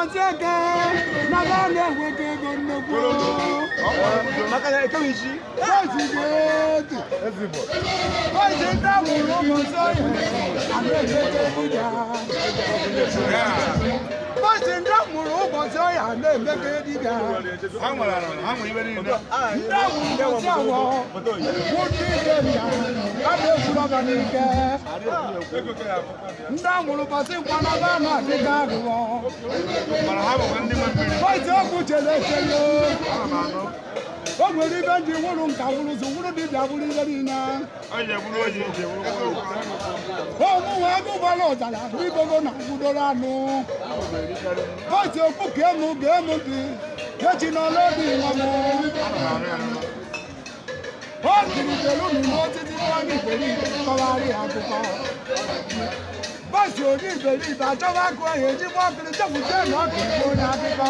Bonseke, Nagane weke gonoko. Makanya ekawishi. Bonseke. Bonseke mulo bonsoye. Anebeke dida. Bonseke mulo bonsoye. Anebeke dida. Hamu ibeni nda. Ndawu bonsoye. Wodi kenya. Abe kula banike. Ndawu bonsoye kwana bana dikago. Marhaba wandi mambiri. Bonsoye kuchele. Ogweri bendi wulu nka wulu zu wulu di dabuli berina. Aje bulu oje je bulu. Omu wa gu balo dala bi gogo na gudola nu. Bọ́ọ̀sì òkú gẹ́mú di kéjì náà lórí ìwọ̀n. Ó kiri pẹ̀lú mi mọ́ títí wọ́n ní ìgbèrí kọ́wá rí àkùkọ. Bọ́ọ̀sì òní ìgbèrí ìbàjọ́ wá kó èyí tí wọ́n kiri jẹ́kù jẹ́ náà kì í kó ní akíkọ́.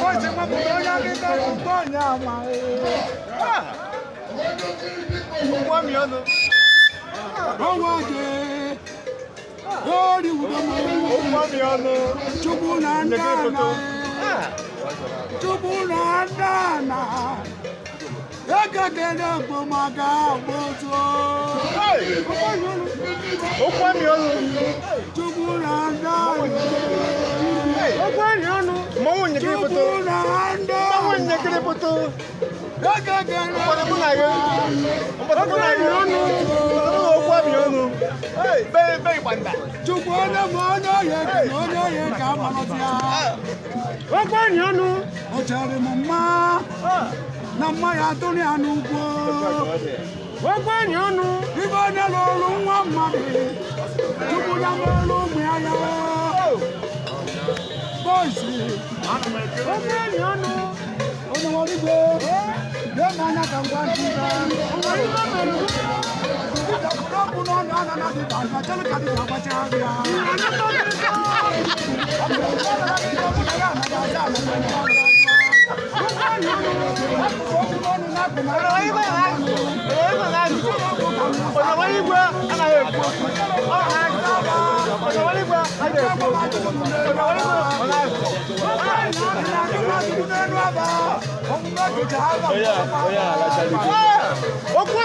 Bọ́ọ̀sì wọn kò lọ yá kíkọ́ ìgbọ́ ní àmà Wọ́n mi ọ̀nà. Owó ọ̀dẹ. Lórí ìwúdọ̀mọ̀. Wọ́n mi ọ̀nà. Chukwu na ndana. Chukwu na ndana. Ekekele mkpomaka agbozo. Wọ́n mi ọ̀nà. Chukwu na ndana. Wọ́n mi ọ̀nà. Mọ̀wọ́ nyekere poto. Chukwu na ndana. Mọ̀wọ́ nyekere poto. Ekekele Ọ̀pọ̀lọpọ̀ mụ na gị. Ọ̀pọ̀lọpọ̀ na gị. Wọ́n mi ọ̀nà. Bẹ́ẹ̀ gbanda. Chukwu onye ma onye oye ka amalọta ya. Wọ́n mi ọ̀nà. O chere m mma na mma ya tụrụ ya n'ugbo. Wọ́n mi ọ̀nà. Ibe onye lụrụ nwa mmadụ Chukwu ya n'elu ụmụ ya ya. Bọ́ọ̀sì Wọ́n mi ọ̀nà. onye nwere igwe lee m anya ka ngwa ntị ya. Ọkụ n'ọnụ ana na dịba na chere ka dịba gbacha ya. Okwu